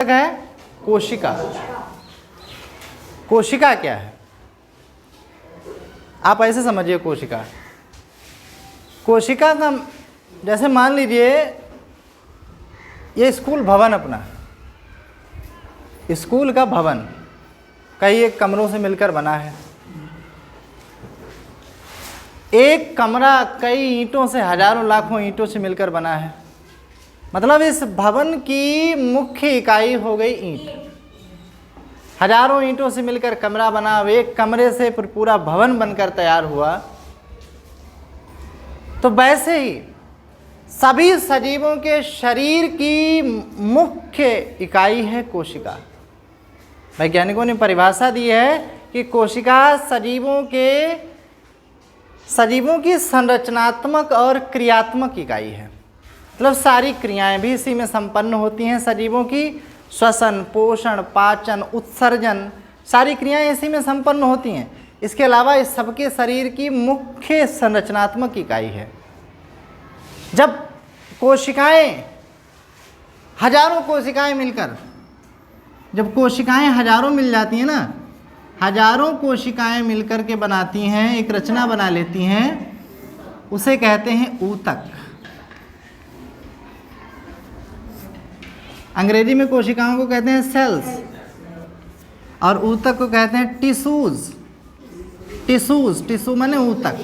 है कोशिका। कोशिका क्या है? आप ऐसे समझिए, कोशिका का जैसे मान लीजिए ये स्कूल भवन, अपना स्कूल का भवन कई एक कमरों से मिलकर बना है। एक कमरा कई ईंटों से, हजारों लाखों ईंटों से मिलकर बना है। मतलब इस भवन की मुख्य इकाई हो गई ईंट। हजारों ईंटों से मिलकर कमरा बना, अब एक कमरे से पूरा भवन बनकर तैयार हुआ। तो वैसे ही सभी सजीवों के शरीर की मुख्य इकाई है कोशिका। वैज्ञानिकों ने परिभाषा दी है कि कोशिका सजीवों की संरचनात्मक और क्रियात्मक इकाई है। मतलब सारी क्रियाएं भी इसी में संपन्न होती हैं सजीवों की। श्वसन, पोषण, पाचन, उत्सर्जन, सारी क्रियाएं इसी में संपन्न होती हैं। इसके अलावा इस सबके शरीर की मुख्य संरचनात्मक इकाई है। जब कोशिकाएं, हजारों कोशिकाएं मिलकर, जब कोशिकाएं हजारों मिल जाती हैं ना, हजारों कोशिकाएं मिलकर के बनाती हैं, एक रचना बना लेती हैं, उसे कहते हैं ऊतक। अंग्रेजी में कोशिकाओं को कहते हैं सेल्स और ऊतक को कहते हैं टिश्यूज। टिश्यू माने ऊतक।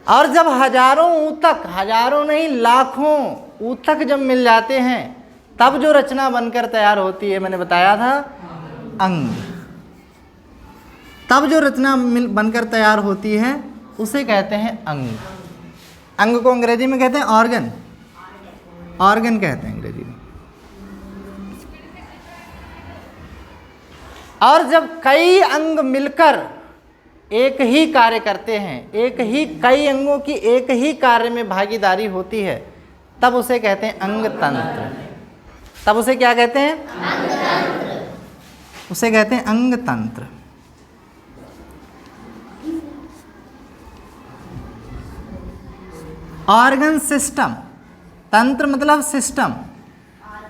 और जब हजारों ऊतक, हजारों नहीं लाखों ऊतक जब मिल जाते हैं, तब जो रचना बनकर तैयार होती है, मैंने बताया था अंग। तब जो रचना बनकर तैयार होती है उसे कहते हैं अंग। अंग को अंग्रेजी में कहते हैं ऑर्गन। ऑर्गन कहते हैं अंग्रेजी में। और जब कई अंग मिलकर एक ही कार्य करते हैं, कई अंगों की एक ही कार्य में भागीदारी होती है, तब उसे कहते हैं अंग तंत्र। तब उसे क्या कहते हैं? अंग तंत्र। उसे कहते हैं अंग तंत्र। ऑर्गन सिस्टम, तंत्र मतलब सिस्टम,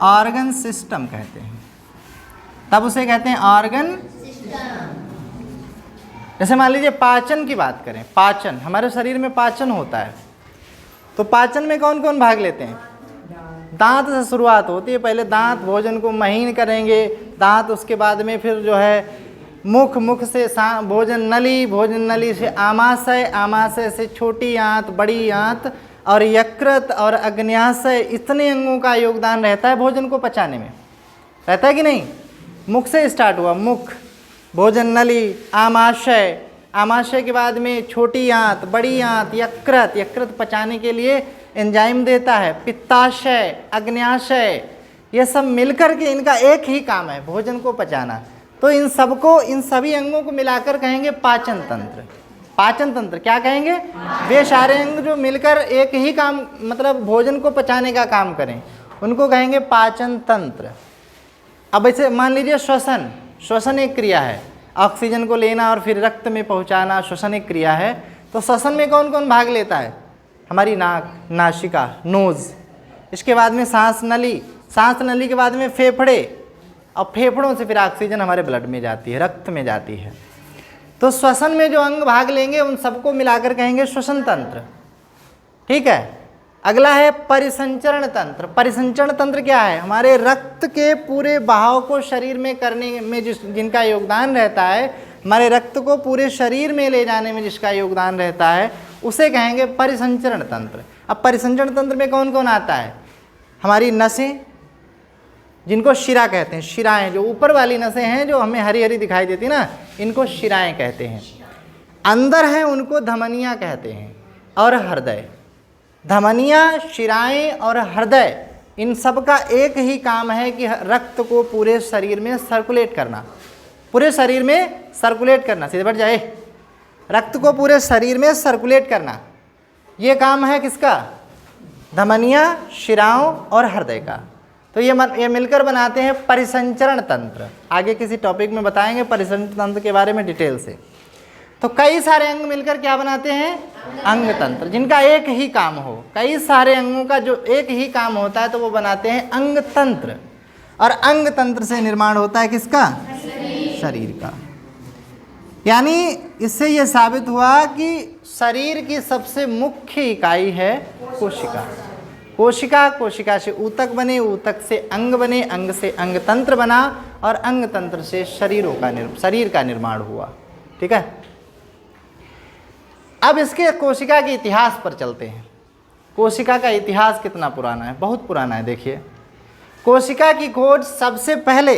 ऑर्गन सिस्टम कहते हैं। तब उसे कहते हैं ऑर्गन सिस्टम। जैसे मान लीजिए पाचन की बात करें, पाचन, हमारे शरीर में पाचन होता है। तो पाचन में कौन कौन भाग लेते हैं? दांत से शुरुआत होती है। पहले दांत भोजन को महीन करेंगे, दांत, उसके बाद में फिर जो है मुख से भोजन नली से आमाशय, आमाशय से छोटी आंत, बड़ी आंत और यकृत और अग्न्याशय। इतने अंगों का योगदान रहता है भोजन को पचाने में। रहता है कि नहीं? मुख से स्टार्ट हुआ, मुख, भोजन नली, आमाशय, आमाशय के बाद में छोटी आंत, बड़ी आंत, यकृत, यकृत पचाने के लिए एंजाइम देता है, पित्ताशय, अग्न्याशय। ये सब मिलकर के इनका एक ही काम है, भोजन को पचाना। तो इन सभी अंगों को मिलाकर कहेंगे पाचन तंत्र। पाचन तंत्र क्या कहेंगे? वे सारे अंग जो मिलकर एक ही काम, मतलब भोजन को पचाने का काम करें, उनको कहेंगे पाचन तंत्र। अब ऐसे मान लीजिए श्वसन, श्वसन एक क्रिया है। ऑक्सीजन को लेना और फिर रक्त में पहुंचाना, श्वसन एक क्रिया है। तो श्वसन में कौन कौन भाग लेता है? हमारी नाक, नासिका, नोज। इसके बाद में सांस नली, सांस नली के बाद में फेफड़े, और फेफड़ों से फिर ऑक्सीजन हमारे ब्लड में जाती है, रक्त में जाती है। तो श्वसन में जो अंग भाग लेंगे उन सबको मिलाकर कहेंगे श्वसन तंत्र। ठीक है। अगला है परिसंचरण तंत्र। परिसंचरण तंत्र क्या है? हमारे रक्त के पूरे बहाव को शरीर में करने में जिनका योगदान रहता है, हमारे रक्त को पूरे शरीर में ले जाने में जिसका योगदान रहता है, उसे कहेंगे परिसंचरण तंत्र। अब परिसंचरण तंत्र में कौन कौन आता है? हमारी नसें, जिनको शिरा कहते हैं, शिराएं, जो ऊपर वाली नसें हैं जो हमें हरी हरी दिखाई देती ना, इनको शिराएं कहते हैं। अंदर हैं उनको धमनियाँ कहते हैं। और हृदय, धमनियाँ, शिराएं और हृदय, इन सब का एक ही काम है कि रक्त को पूरे शरीर में सर्कुलेट करना। पूरे शरीर में सर्कुलेट करना, सीधे बढ़ जाए, रक्त को पूरे शरीर में सर्कुलेट करना, ये काम है किसका? धमनियाँ, शिराओं और हृदय का। तो ये मिलकर बनाते हैं परिसंचरण तंत्र। आगे किसी टॉपिक में बताएंगे परिसंचरण तंत्र के बारे में डिटेल से। तो कई सारे अंग मिलकर क्या बनाते हैं? अंग तंत्र। जिनका एक ही काम हो, कई सारे अंगों का जो एक ही काम होता है तो वो बनाते हैं अंग तंत्र। और अंग तंत्र से निर्माण होता है किसका? शरीर का। यानी इससे ये साबित हुआ कि शरीर की सबसे मुख्य इकाई है कोशिका। कोशिका, कोशिका से ऊतक बने, ऊतक से अंग बने, अंग से अंग तंत्र बना और अंग तंत्र से शरीर का निर्माण हुआ। ठीक है। अब इसके कोशिका के इतिहास पर चलते हैं। कोशिका का इतिहास कितना पुराना है? बहुत पुराना है। देखिए, कोशिका की खोज सबसे पहले,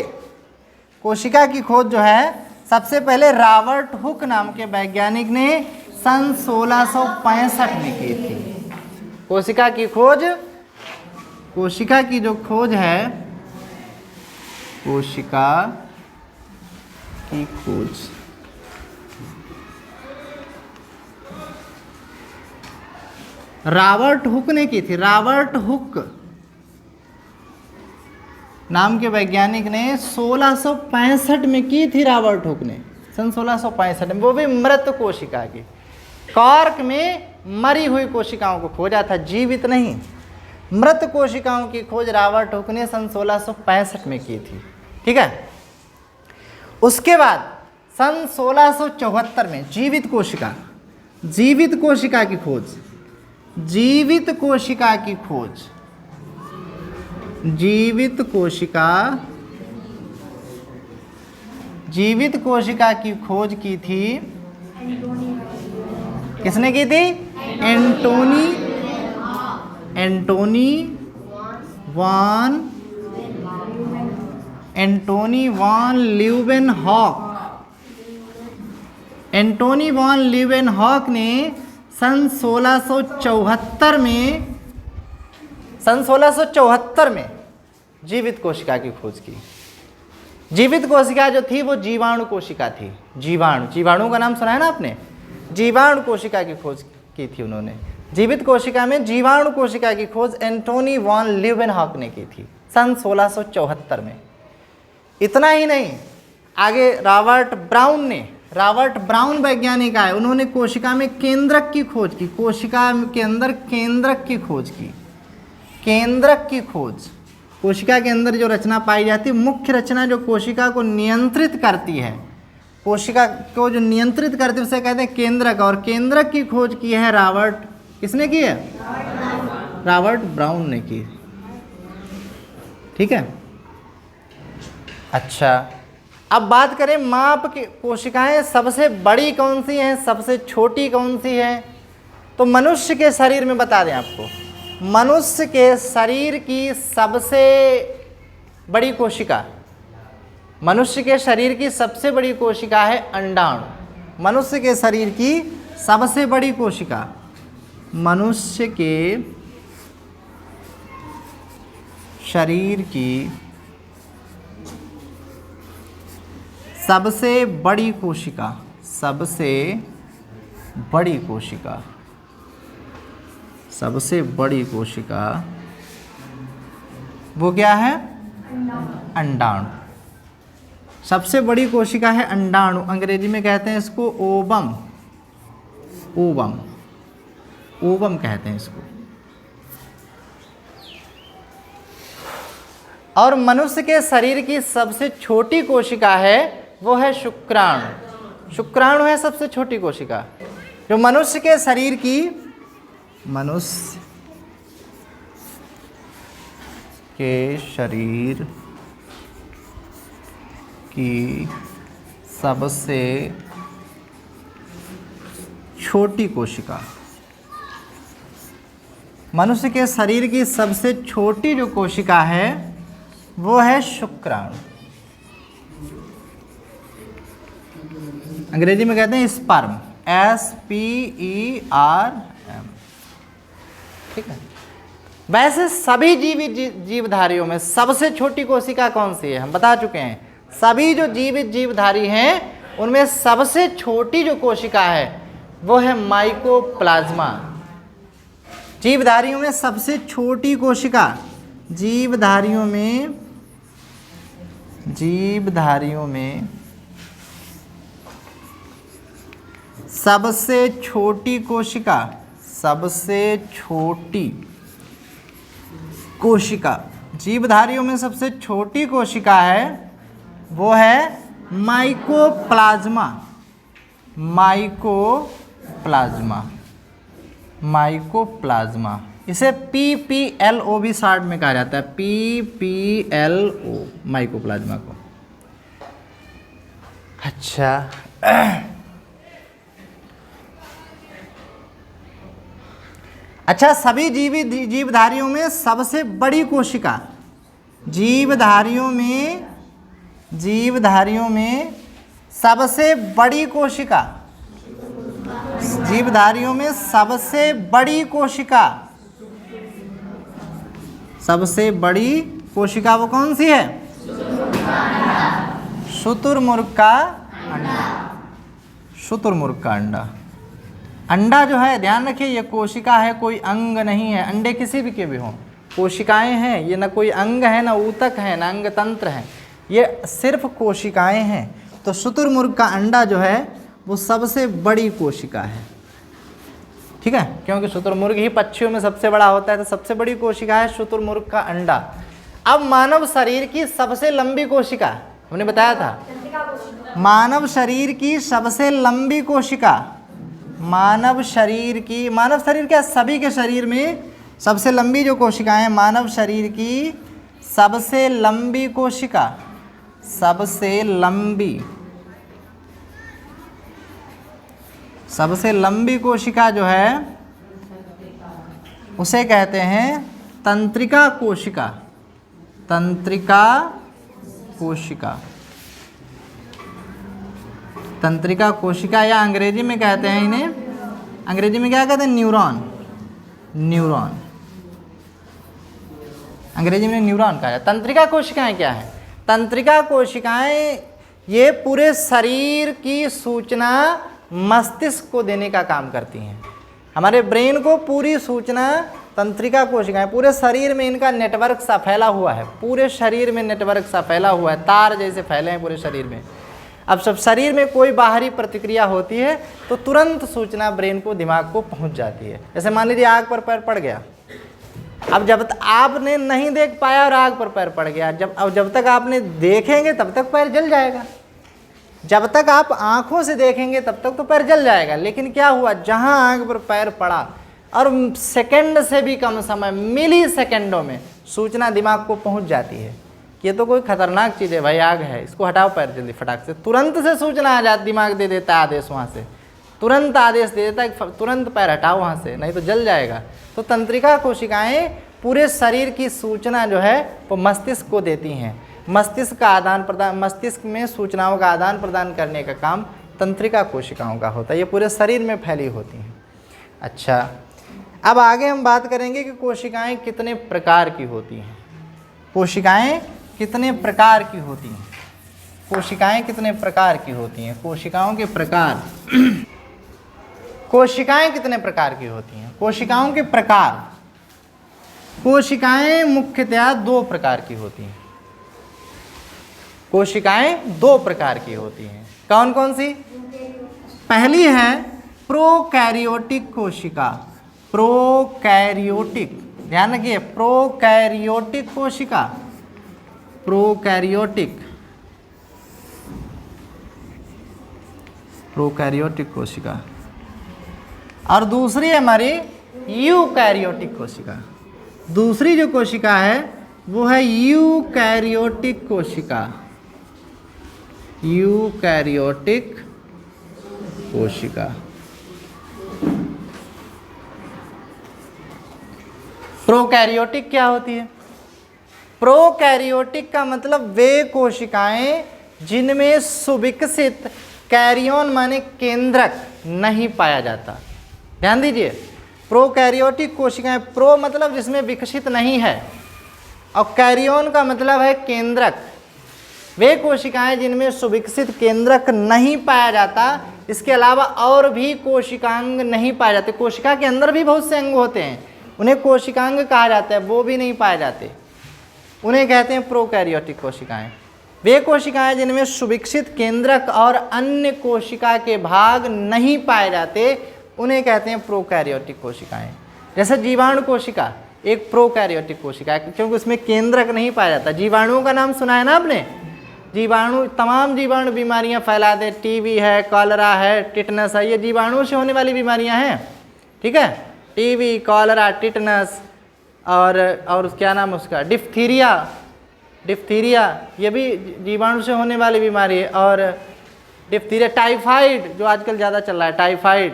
कोशिका की खोज जो है सबसे पहले रॉबर्ट हुक नाम के वैज्ञानिक ने सन 1665 में की थी। कोशिका की खोज, कोशिका की जो खोज है, कोशिका की खोज रॉबर्ट हुक ने की थी। रॉबर्ट हुक नाम के वैज्ञानिक ने 1665 में की थी। रॉबर्ट हुक ने सन 1665 में, वो भी मृत कोशिका की, कॉर्क में मरी हुई कोशिकाओं को खोजा था, जीवित नहीं। मृत कोशिकाओं की खोज रॉबर्ट हुक ने सन 1665 में की थी। ठीक है। उसके बाद सन 1674 में जीवित कोशिका की खोज, जीवित कोशिका की खोज, जीवित कोशिका की खोज की थी। किसने की थी? Antony von Leeuwenhoek. Antony von Leeuwenhoek ने सन 1674 में जीवित कोशिका की खोज की। जीवित कोशिका जो थी वो जीवाणु कोशिका थी। जीवाणु का नाम सुना है ना आपने? जीवाणु कोशिका की खोज की थी उन्होंने। जीवित कोशिका में जीवाणु कोशिका की खोज एंटोनी वॉन ल्यूवेनहॉक ने की थी सन 1674 में। इतना ही नहीं, आगे रॉबर्ट ब्राउन वैज्ञानिक आए, उन्होंने कोशिका में केंद्रक की खोज की। कोशिका के अंदर केंद्रक की खोज की। केंद्रक की खोज, कोशिका के अंदर जो रचना पाई जाती है, मुख्य रचना जो कोशिका को नियंत्रित करती है, कोशिका को जो नियंत्रित करती है उसे कहते हैं केंद्रक। और केंद्रक की खोज की है किसने की है? रॉबर्ट ब्राउन ने की। ठीक है। अच्छा, अब बात करें माप की कोशिकाएं सबसे बड़ी कौन सी हैं, सबसे छोटी कौन सी हैं? तो मनुष्य के शरीर में बता दें आपको, मनुष्य के शरीर की सबसे बड़ी कोशिका, मनुष्य के शरीर की सबसे बड़ी कोशिका है अंडाणु। मनुष्य के शरीर की सबसे बड़ी कोशिका, मनुष्य के शरीर की सबसे बड़ी कोशिका, सबसे बड़ी कोशिका, सबसे बड़ी कोशिका वो क्या है? अंडाणु। सबसे बड़ी कोशिका है अंडाणु। अंग्रेजी में कहते हैं इसको ओवम। ओवम कहते हैं इसको। और मनुष्य के शरीर की सबसे छोटी कोशिका है वो है शुक्राणु। शुक्राणु है सबसे छोटी कोशिका जो मनुष्य के शरीर की, मनुष्य के शरीर की सबसे छोटी कोशिका, मनुष्य के शरीर की सबसे छोटी जो कोशिका है वो है शुक्राणु। अंग्रेजी में कहते हैं स्पर्म, SPERM। ठीक है। वैसे सभी जीवधारियों में सबसे छोटी कोशिका कौन सी है हम बता चुके हैं। सभी जो जीवित जीवधारी हैं उनमें सबसे छोटी जो कोशिका है वो है माइकोप्लाज्मा। जीवधारियों में सबसे छोटी कोशिका, जीवधारियों में सबसे छोटी कोशिका, सबसे छोटी कोशिका, जीवधारियों में सबसे छोटी कोशिका है वो है माइकोप्लाज्मा, माइकोप्लाज्मा, माइकोप्लाज्मा। इसे PPLO भी शॉर्ट में कहा जाता है, PPLO, माइकोप्लाज्मा को। अच्छा, अच्छा, सभी जीवधारियों में सबसे बड़ी कोशिका, जीवधारियों में सबसे बड़ी कोशिका, जीवधारियों में सबसे बड़ी कोशिका, सबसे बड़ी कोशिका वो कौन सी है? शुतुरमुर्ग का अंडा, शुतुरमुर्ग का अंडा। अंडा जो है, ध्यान रखिए, ये कोशिका है, कोई अंग नहीं है। अंडे किसी भी के भी हों, कोशिकाएं हैं, ये ना कोई अंग है, ना ऊतक है, ना अंग तंत्र है, ये सिर्फ कोशिकाएं हैं। तो शुतुरमुर्ग का अंडा जो है वो सबसे बड़ी कोशिका है, ठीक है, क्योंकि शुतुरमुर्ग ही पक्षियों में सबसे बड़ा होता है, तो सबसे बड़ी कोशिका है शुतुरमुर्ग का अंडा। अब मानव शरीर की सबसे लंबी कोशिका, हमने बताया था, मानव शरीर की सबसे लंबी कोशिका, मानव शरीर क्या सभी के शरीर में सबसे लंबी जो कोशिकाएं, मानव शरीर की सबसे लंबी कोशिका, सबसे लंबी कोशिका जो है उसे कहते हैं तंत्रिका कोशिका, तंत्रिका कोशिका, तंत्रिका कोशिका, या अंग्रेजी में कहते हैं इन्हें, अंग्रेजी में क्या कहते हैं? न्यूरॉन, न्यूरॉन, अंग्रेजी में न्यूरॉन कहा जाता है। तंत्रिका कोशिकाएं क्या है? तंत्रिका कोशिकाएं ये पूरे शरीर की सूचना मस्तिष्क को देने का काम करती हैं। हमारे ब्रेन को पूरी सूचना तंत्रिका कोशिकाएं, पूरे शरीर में इनका नेटवर्क सा फैला हुआ है, पूरे शरीर में नेटवर्क सा फैला हुआ है, तार जैसे फैले हैं पूरे शरीर में। अब सब शरीर में कोई बाहरी प्रतिक्रिया होती है तो तुरंत सूचना ब्रेन को, दिमाग को पहुंच जाती है। जैसे मान लीजिए आग पर पैर पड़ गया, अब जब तक आपने नहीं देख पाया और आग पर पैर पड़ गया, जब तक आपने देखेंगे तब तक पैर जल जाएगा, जब तक आप आंखों से देखेंगे तब तक तो पैर जल जाएगा। लेकिन क्या हुआ, जहां आग पर पैर पड़ा और सेकंड से भी कम समय, मिली सेकंडों में सूचना दिमाग को पहुंच जाती है। ये तो कोई खतरनाक चीज़ है भाई, आग है, इसको हटाओ पैर जल्दी फटाक से, तुरंत से सूचना आ जाती, दिमाग दे देता है आदेश, वहाँ से तुरंत आदेश दे देता है, तुरंत पैर हटाओ वहाँ से, नहीं तो जल जाएगा। तो तंत्रिका कोशिकाएं पूरे शरीर की सूचना जो है वो मस्तिष्क को देती हैं। मस्तिष्क का आदान प्रदान, मस्तिष्क में सूचनाओं का आदान प्रदान करने का काम तंत्रिका कोशिकाओं का होता है, ये पूरे शरीर में फैली होती हैं। अच्छा, अब आगे हम बात करेंगे कि कोशिकाएं कितने प्रकार की होती हैं। कोशिकाएं कितने प्रकार की होती हैं? कोशिकाएं कितने प्रकार की होती हैं? कोशिकाओं के प्रकार कोशिकाएं कितने प्रकार की होती हैं? कोशिकाओं के प्रकार, कोशिकाएं मुख्यतया दो प्रकार की होती हैं। कोशिकाएं दो प्रकार की होती हैं। कौन कौन सी? पहली है प्रोकैरियोटिक कोशिका, प्रोकैरियोटिक, ध्यान रखिए, प्रोकैरियोटिक कोशिका, प्रोकैरियोटिक, प्रोकैरियोटिक कोशिका। और दूसरी है हमारी यूकैरियोटिक कोशिका। दूसरी जो कोशिका है वो है यूकैरियोटिक कोशिका, यूकैरियोटिक कोशिका। प्रोकैरियोटिक क्या होती है? प्रोकैरियोटिक का मतलब वे कोशिकाएं जिनमें सुविकसित कैरियन माने केंद्रक नहीं पाया जाता। ध्यान दीजिए, प्रोकैरियोटिक कोशिकाएं, प्रो मतलब जिसमें विकसित नहीं है और कैरियन का मतलब है केंद्रक। वे कोशिकाएं जिनमें सुविकसित केंद्रक नहीं पाया जाता, इसके अलावा और भी कोशिकांग नहीं पाए जाते। कोशिका के अंदर भी बहुत से अंग होते हैं, उन्हें कोशिकांग कहा जाता है, वो भी नहीं पाए जाते, उन्हें कहते हैं प्रोकैरियोटिक कोशिकाएं। वे कोशिकाएं जिनमें सुविकसित केंद्रक और अन्य कोशिका के भाग नहीं पाए जाते उन्हें कहते हैं प्रोकैरियोटिक कोशिकाएं। जैसे जीवाणु कोशिका एक प्रोकैरियोटिक कोशिका है क्योंकि उसमें केंद्रक नहीं पाया जाता। जीवाणुओं का नाम सुना है ना आपने? जीवाणु, तमाम जीवाणु बीमारियां फैलाते, टीबी है, कॉलरा है, टिटनस है, ये जीवाणुओं से होने वाली बीमारियां हैं, ठीक है। टीबी, कॉलरा, टिटनस और क्या नाम उसका, डिप्थीरिया, ये भी जीवाणु से होने वाली बीमारी है। और डिप्थीरिया, टाइफाइड जो आजकल ज़्यादा चल रहा है, टाइफाइड,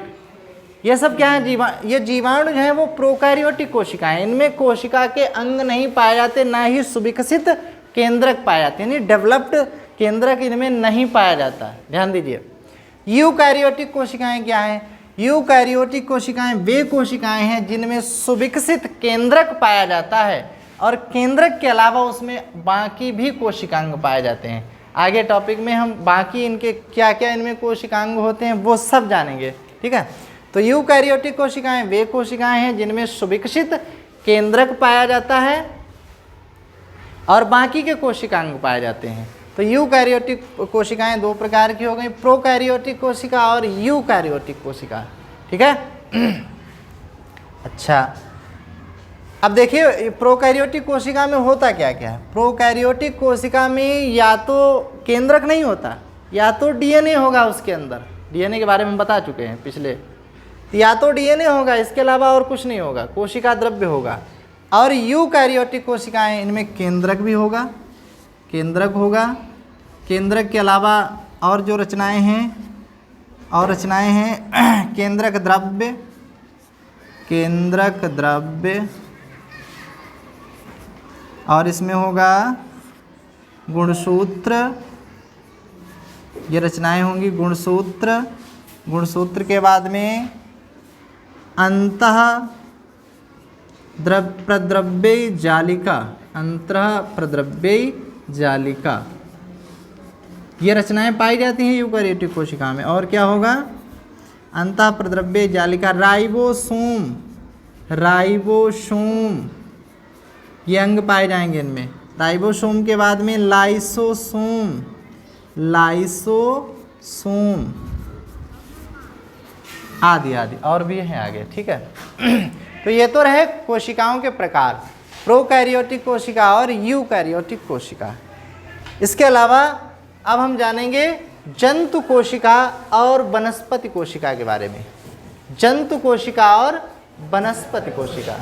ये सब क्या है, ये जीवाणु जो है वो प्रोकैरियोटिक कोशिकाएं हैं। इनमें कोशिका के अंग नहीं पाए जाते, ना ही सुविकसित केंद्रक पाए जाते, यानी डेवलप्ड केंद्रक इनमें नहीं पाया जाता। ध्यान दीजिए। यूकैरियोटिक कोशिकाएं क्या हैं? यूकैरियोटिक कोशिकाएं वे कोशिकाएं हैं जिनमें सुविकसित केंद्रक पाया जाता है और केंद्रक के अलावा उसमें बाकी भी कोशिकांग पाए जाते हैं। आगे टॉपिक में हम बाकी इनके क्या क्या इनमें कोशिकांग होते हैं वो सब जानेंगे, ठीक है। तो यूकैरियोटिक कोशिकाएं वे कोशिकाएं हैं जिनमें सुविकसित केंद्रक पाया जाता है और बाकी के कोशिकांग पाए जाते हैं। तो यूकैरियोटिक कोशिकाएं दो प्रकार की हो गई, प्रोकैरियोटिक कोशिका और यूकैरियोटिक कोशिका, ठीक है। अच्छा, अब देखिए प्रोकैरियोटिक कोशिका में होता क्या क्या है। प्रोकैरियोटिक कोशिका में या तो केंद्रक नहीं होता या तो डीएनए होगा उसके अंदर। डीएनए के बारे में बता चुके हैं पिछले, या तो डीएनए होगा, इसके अलावा और कुछ नहीं होगा, कोशिका द्रव्य होगा। और यूकैरियोटिक कोशिकाएं इनमें केंद्रक भी होगा, केंद्रक होगा, केंद्रक के अलावा और जो रचनाएं हैं केंद्रक द्रव्य और इसमें होगा गुणसूत्र, ये रचनाएं होंगी गुणसूत्र के बाद में अंतः प्रद्रव्य जालिका, ये रचनाएं पाई जाती हैं यूकैरियोटिक कोशिका में। और क्या होगा? अंतः प्रद्रव्य जालिका, राइबोसोम, ये अंग पाए जाएंगे इनमें। राइबोसोम के बाद में लाइसोसोम आदि और भी हैं आगे, ठीक है। तो ये तो रहे कोशिकाओं के प्रकार, प्रोकैरियोटिक कोशिका और यूकैरियोटिक कोशिका। इसके अलावा अब हम जानेंगे जंतु कोशिका और वनस्पति कोशिका के बारे में। जंतु कोशिका और वनस्पति कोशिका।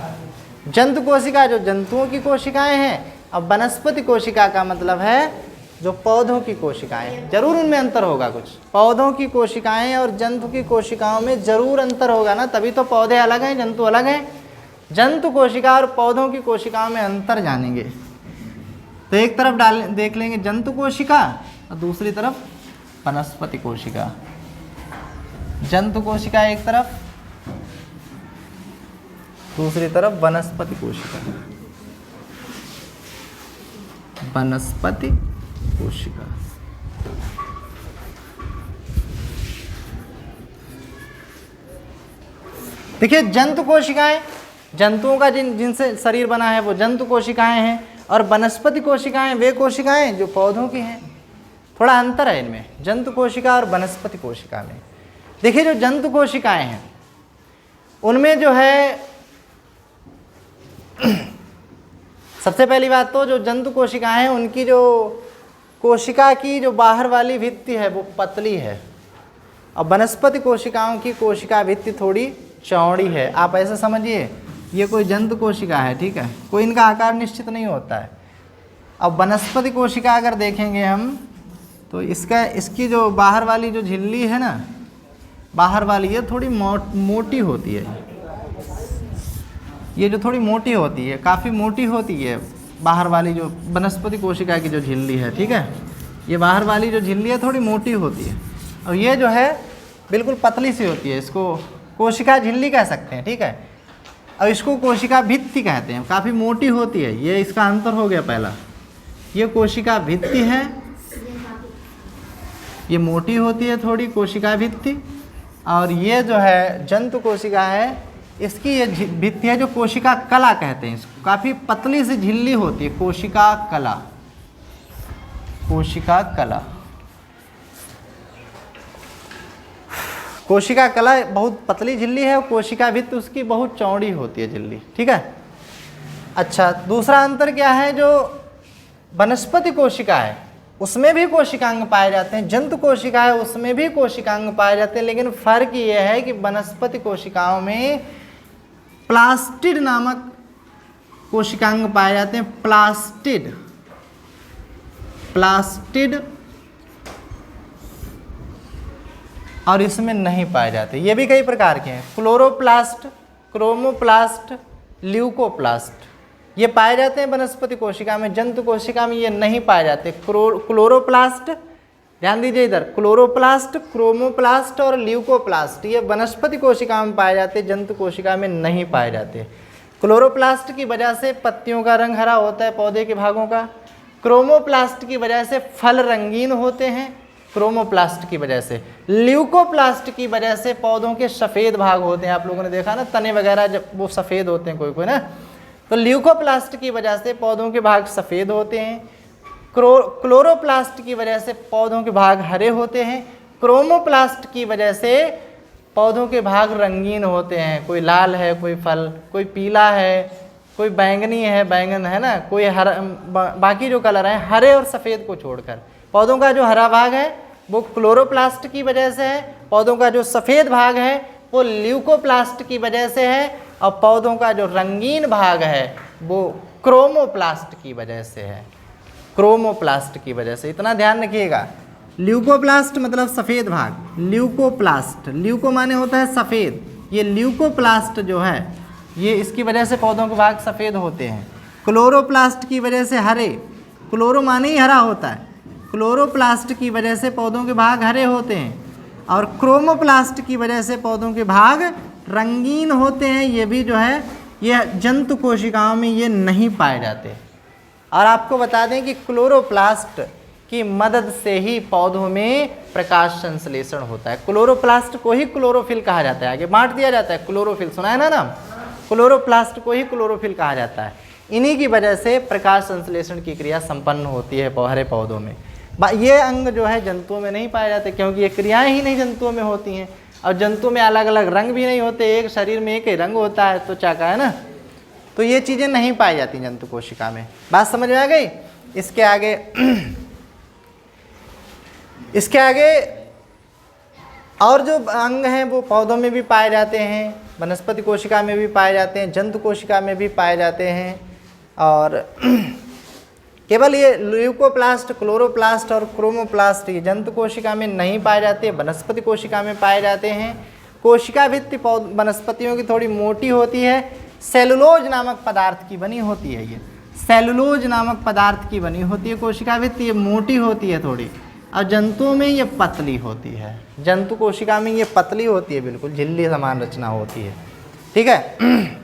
जंतु कोशिका जो जंतुओं की कोशिकाएं हैं, अब वनस्पति कोशिका का मतलब है जो पौधों की कोशिकाएं। जरूर उनमें अंतर होगा कुछ, पौधों की कोशिकाएं और जंतु की कोशिकाओं में जरूर अंतर होगा ना, तभी तो पौधे अलग हैं, जंतु अलग हैं। जंतु कोशिका और पौधों की कोशिकाओं में अंतर जानेंगे। तो एक तरफ देख लेंगे जंतु कोशिका और दूसरी तरफ वनस्पति कोशिका। जंतु कोशिका एक तरफ, दूसरी तरफ वनस्पति कोशिका। वनस्पति कोशिका। देखिए जंतु कोशिकाएं, जंतुओं का जिनसे शरीर बना है वो जंतु कोशिकाएं हैं, और वनस्पति कोशिकाएं वे कोशिकाएं जो पौधों की हैं। थोड़ा अंतर है इनमें, जंतु कोशिका और वनस्पति कोशिका में। देखिए जो जंतु कोशिकाएं हैं उनमें जो है सबसे पहली बात तो जो जंतु कोशिकाएं हैं उनकी जो कोशिका की जो बाहर वाली भित्ति है वो पतली है, और वनस्पति कोशिकाओं की कोशिका भित्ति थोड़ी चौड़ी है। आप ऐसे समझिए ये कोई जंतु कोशिका है, ठीक है, कोई इनका आकार निश्चित नहीं होता है। अब वनस्पति कोशिका अगर देखेंगे हम तो इसकी जो बाहर वाली जो झिल्ली है ना, बाहर वाली ये थोड़ी मोटी होती है। ये जो थोड़ी मोटी होती है, काफ़ी मोटी होती है बाहर वाली जो वनस्पति कोशिका की जो झिल्ली है, ठीक है, ये बाहर वाली जो झिल्ली है थोड़ी मोटी होती है, और ये जो है बिल्कुल पतली सी होती है। इसको कोशिका झिल्ली कह सकते हैं, ठीक है, और इसको कोशिका भित्ति कहते हैं, काफ़ी मोटी होती है। ये इसका अंतर हो गया पहला, ये कोशिका भित्ति है, ये मोटी होती है थोड़ी कोशिका भित्ति, और ये जो है जंतु कोशिका है इसकी ये भित्ति है जो कोशिका कला कहते हैं इसको, काफ़ी पतली सी झिल्ली होती है, कोशिका कला। कोशिका कला। कोशिका कला बहुत पतली झिल्ली है, कोशिका भित्ति उसकी बहुत चौड़ी होती है झिल्ली, ठीक है। अच्छा, दूसरा अंतर क्या है, जो वनस्पति कोशिका है उसमें भी कोशिकांग पाए जाते हैं, जंतु कोशिका है उसमें भी कोशिकांग पाए जाते हैं, लेकिन फर्क ये है कि वनस्पति कोशिकाओं में प्लास्टिड नामक कोशिकांग पाए जाते हैं। प्लास्टिड और इसमें नहीं पाए जाते। ये भी कई प्रकार के हैं, क्लोरोप्लास्ट, क्रोमोप्लास्ट, ल्यूकोप्लास्ट, ये पाए जाते हैं वनस्पति कोशिका में। जंतु कोशिका में ये नहीं पाए जाते। क्लोरोप्लास्ट, ध्यान दीजिए इधर, क्लोरोप्लास्ट, क्रोमोप्लास्ट और ल्यूकोप्लास्ट ये वनस्पति कोशिका में पाए जाते, जंतु कोशिका में नहीं पाए जाते। क्लोरोप्लास्ट की वजह से पत्तियों का रंग हरा होता है, पौधे के भागों का। क्रोमोप्लास्ट की वजह से फल रंगीन होते हैं, क्रोमोप्लास्ट की वजह से। ल्यूकोप्लास्ट की वजह से पौधों के सफ़ेद भाग होते हैं, आप लोगों ने देखा ना, तने वगैरह जब वो सफ़ेद होते हैं कोई ना, तो ल्यूकोप्लास्ट की वजह से पौधों के भाग सफ़ेद होते हैं। क्लोरोप्लास्ट की वजह से पौधों के भाग हरे होते हैं। क्रोमोप्लास्ट की वजह से पौधों के भाग रंगीन होते हैं, कोई लाल है, कोई फल, कोई पीला है, कोई बैंगनी है, बैंगन है ना, कोई हरा, बाकी जो कलर हैं हरे और सफ़ेद को छोड़कर। पौधों का जो हरा भाग है वो क्लोरोप्लास्ट की वजह से है, पौधों का जो सफ़ेद भाग है वो ल्यूकोप्लास्ट की वजह से है, और पौधों का जो रंगीन भाग है वो क्रोमोप्लास्ट की वजह से है, क्रोमोप्लास्ट की वजह से। इतना ध्यान रखिएगा। ल्यूकोप्लास्ट मतलब सफ़ेद भाग, ल्यूकोप्लास्ट, ल्यूको माने होता है सफ़ेद, ये ल्यूकोप्लास्ट जो है ये इसकी वजह से पौधों के भाग सफ़ेद होते हैं। क्लोरोप्लास्ट की वजह से हरे, क्लोरो माने ही हरा होता है, क्लोरोप्लास्ट की वजह से पौधों के भाग हरे होते हैं, और क्रोमोप्लास्ट की वजह से पौधों के भाग रंगीन होते हैं। ये भी जो है ये जंतु कोशिकाओं में ये नहीं पाए जाते। और आपको बता दें कि क्लोरोप्लास्ट की मदद से ही पौधों में प्रकाश संश्लेषण होता है। क्लोरोप्लास्ट को ही क्लोरोफिल कहा जाता है, आगे बांट दिया जाता है। क्लोरोफिल सुना है ना नाम, क्लोरोप्लास्ट को ही क्लोरोफिल कहा जाता है। इन्हीं की वजह से प्रकाश संश्लेषण की क्रिया संपन्न होती है हरे पौधों में। ये अंग जो है जंतुओं में नहीं पाए जाते, क्योंकि ये क्रियाएं ही नहीं जंतुओं में होती हैं, और जंतु में अलग अलग रंग भी नहीं होते, एक शरीर में एक ही रंग होता है त्वचा का, है ना, तो ये चीज़ें नहीं पाई जाती जंतु कोशिका में। बात समझ में आ गई। इसके आगे और जो अंग हैं वो पौधों में भी पाए जाते हैं, वनस्पति कोशिका में भी पाए जाते हैं, जंतु कोशिका में भी पाए जाते हैं। और केवल ये ल्यूकोप्लास्ट, क्लोरोप्लास्ट और क्रोमोप्लास्ट ये जंतु कोशिका में नहीं पाए जाते, वनस्पति कोशिका में पाए जाते हैं। कोशिका भित्ति वनस्पतियों की थोड़ी मोटी होती है, सेलुलोज नामक पदार्थ की बनी होती है। ये सेलुलोज नामक पदार्थ की बनी होती है कोशिका भित्ति, ये मोटी होती है थोड़ी, और जंतुओं में ये पतली होती है। जंतु कोशिका में ये पतली होती है, बिल्कुल झिल्ली समान रचना होती है, ठीक है।